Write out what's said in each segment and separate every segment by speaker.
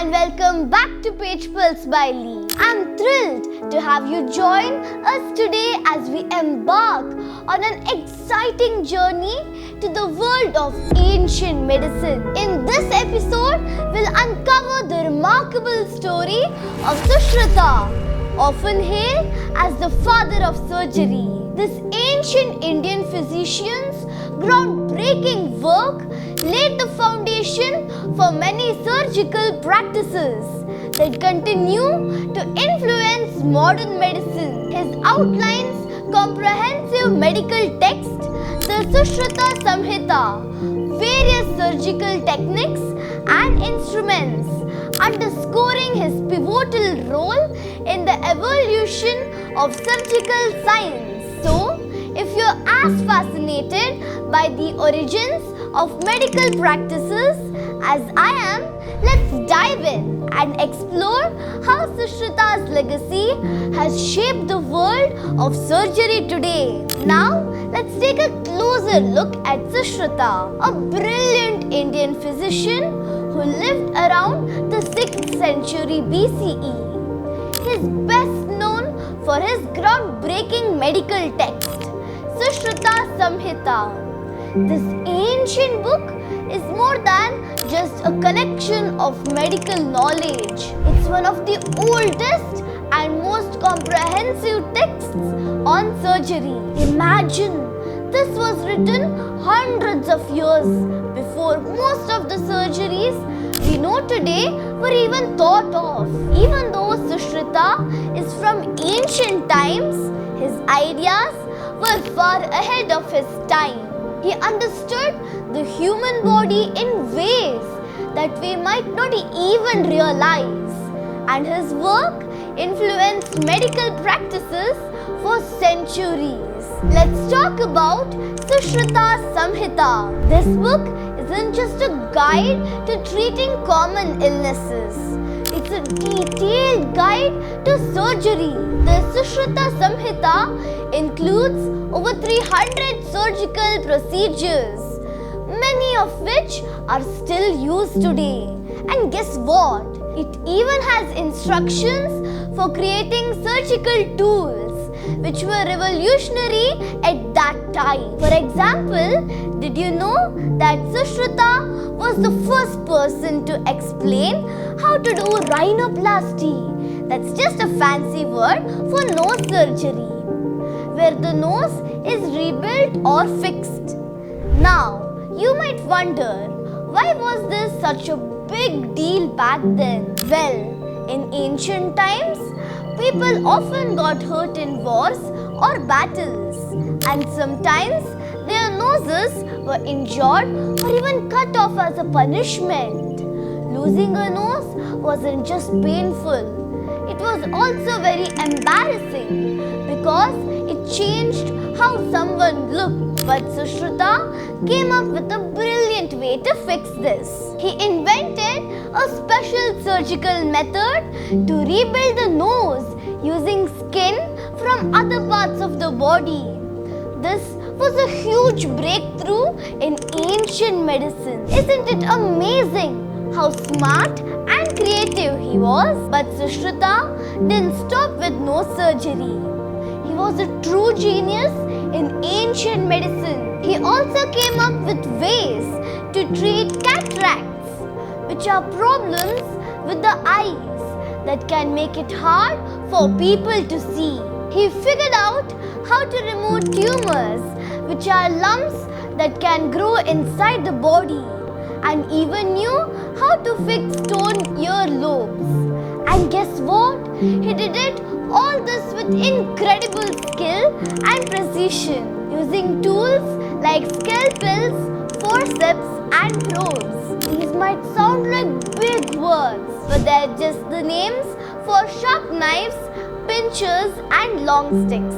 Speaker 1: and welcome back to Page Pulse by Lee. I'm thrilled to have you join us today as we embark on an exciting journey to the world of ancient medicine. In this episode, we'll uncover the remarkable story of Sushruta, often hailed as the father of surgery. This ancient Indian physician's groundbreaking work laid the foundation for many surgical practices that continue to influence modern medicine. His outlines comprehensive medical text, the Sushruta Samhita, various surgical techniques and instruments, underscoring his pivotal role in the evolution of surgical science. So, if you're as fascinated by the origins of medical practices as I am, let's dive in and explore how Sushruta's legacy has shaped the world of surgery today. Now, let's take a closer look at Sushruta, a brilliant Indian physician who lived around the 6th century BCE. He is best known for his groundbreaking medical text, Sushruta Samhita. This ancient book is more than just a collection of medical knowledge. It's one of the oldest and most comprehensive texts on surgery. Imagine, this was written hundreds of years before most of the surgeries we know today were even thought of. Even though Sushruta is from ancient times, his ideas were far ahead of his time. He understood the human body in ways that we might not even realize, and his work influenced medical practices for centuries. Let's talk about Sushruta Samhita. This book isn't just a guide to treating common illnesses. It's a detailed guide to surgery. The Sushruta Samhita includes over 300 surgical procedures, many of which are still used today. And guess what? It even has instructions for creating surgical tools, which were revolutionary at that time. For example, did you know that Sushruta was the first person to explain how to do rhinoplasty? That's just a fancy word for nose surgery, where the nose is rebuilt or fixed. Now, you might wonder, why was this such a big deal back then? Well, in ancient times, people often got hurt in wars or battles, and sometimes their noses were injured or even cut off as a punishment. Losing a nose wasn't just painful, it was also very embarrassing because it changed how someone looked. But Sushruta came up with a brilliant way to fix this. He invented a special surgical method to rebuild the nose using skin from other parts of the body. This was a huge breakthrough in ancient medicine. Isn't it amazing how smart and creative he was? But Sushruta didn't stop with nose surgery. He was a true genius in ancient medicine. He also came up with ways to treat cataracts, which are problems with the eyes that can make it hard for people to see. He figured out how to remove tumors, which are lumps that can grow inside the body, and even knew how to fix stone earlobes. And guess what? He did it all this with incredible skill and precision, using tools like scalpels, forceps and probes. These might sound like big words, but they're just the names for sharp knives, pinchers and long sticks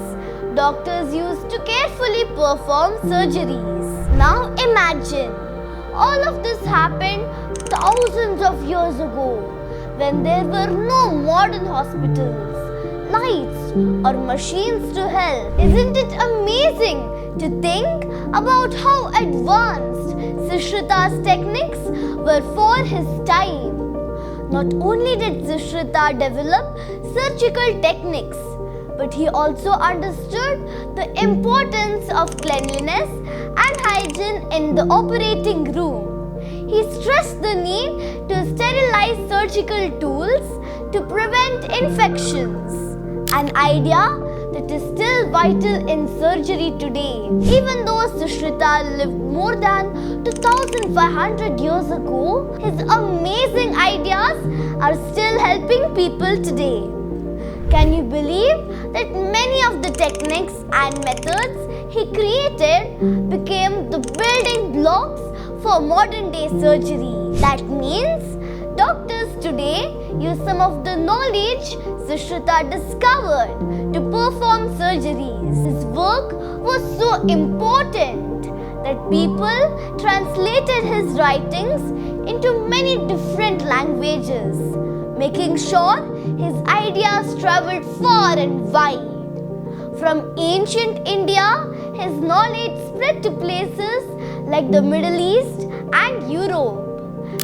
Speaker 1: doctors used to carefully perform surgeries. Now imagine, all of this happened thousands of years ago, when there were no modern hospitals, lights or machines to help. Isn't it amazing to think about how advanced Sushruta's techniques were for his time? Not only did Sushruta develop surgical techniques, but he also understood the importance of cleanliness and hygiene in the operating room. He stressed the need to sterilize surgical tools to prevent infections, an idea that is still vital in surgery today. Even though Sushruta lived more than 2500 years ago, his amazing ideas are still helping people today. Can you believe that many of the techniques and methods he created became the building blocks for modern day surgery? That means doctors today use some of the knowledge Sushruta discovered to perform surgeries. His work was so important that people translated his writings into many different languages, making sure his ideas traveled far and wide. From ancient India, his knowledge spread to places like the Middle East and Europe,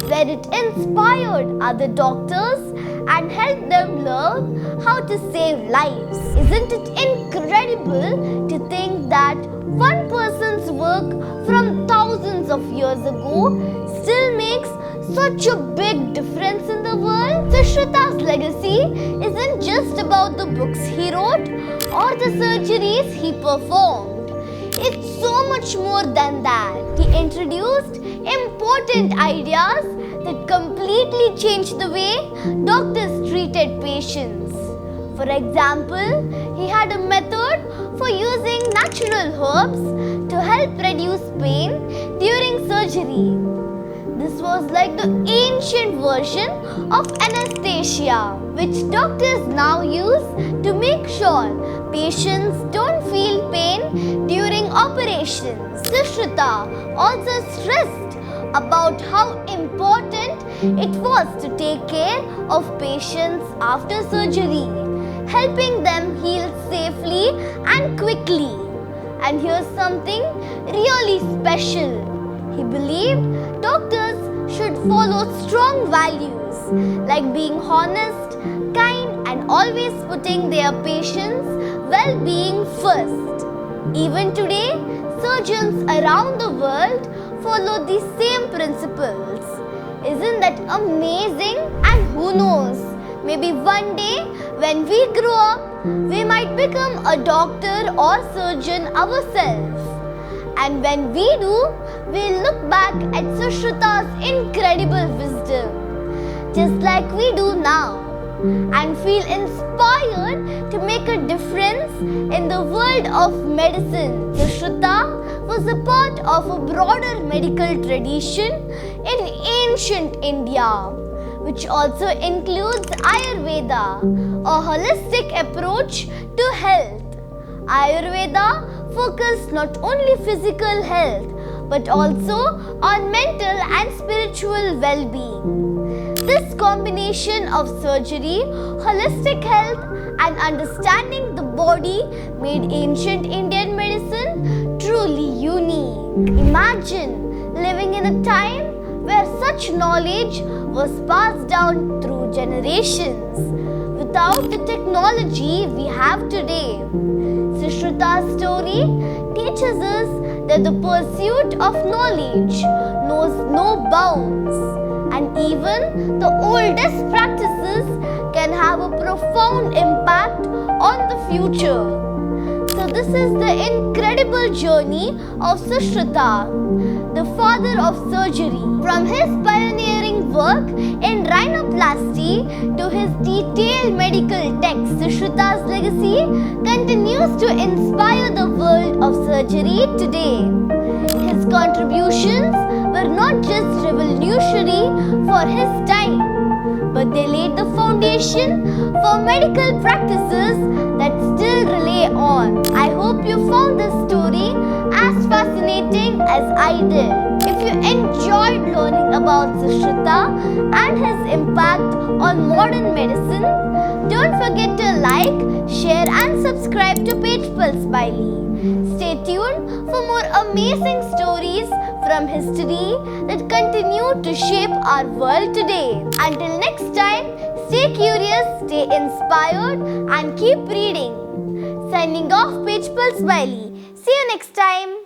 Speaker 1: where it inspired other doctors and helped them learn how to save lives. Isn't it incredible to think that one person's work from thousands of years ago still makes such a big difference in the world? Sushruta's legacy isn't just about the books he wrote or the surgeries he performed. It's so much more than that. He introduced important ideas that completely changed the way doctors treated patients. For example, he had a method for using natural herbs to help reduce pain during surgery. This was like the ancient version of anesthesia, which doctors now use to make sure patients don't feel pain during operations. Sushruta also stressed about how important it was to take care of patients after surgery, helping them heal safely and quickly. And here's something really special. He believed doctors should follow strong values like being honest, kind, and always putting their patients' well-being first. Even today, surgeons around the world follow these same principles. Isn't that amazing? And who knows, maybe one day when we grow up, we might become a doctor or surgeon ourselves. And when we do, we'll look back at Sushruta's incredible wisdom, just like we do now, and feel inspired to make a difference in the world of medicine. Sushruta was a part of a broader medical tradition in ancient India, which also includes Ayurveda, a holistic approach to health. Ayurveda focused not only physical health but also on mental and spiritual well-being. This combination of surgery, holistic health, and understanding the body made ancient Indian medicine truly unique. Imagine living in a time where such knowledge was passed down through generations without the technology we have today. Sushruta's story teaches us that the pursuit of knowledge knows no bounds, and even the oldest practices can have a profound impact on the future. So this is the incredible journey of Sushruta, the father of surgery. From his pioneering work in rhinoplasty to his detailed medical texts, Sushruta's legacy continues to inspire the world of surgery today. His contributions were not just revolutionary for his time, but they laid the foundation for medical practices that still rely on. I hope you found this story as fascinating as I did. If you enjoyed learning about Sushruta and his impact on modern medicine, don't forget to like, share and subscribe to Page Pulse by Lee. Stay tuned for more amazing stories from history that continue to shape our world today. Until next time, stay curious, stay inspired and keep reading. Signing off, Page Pulse by Lee. See you next time.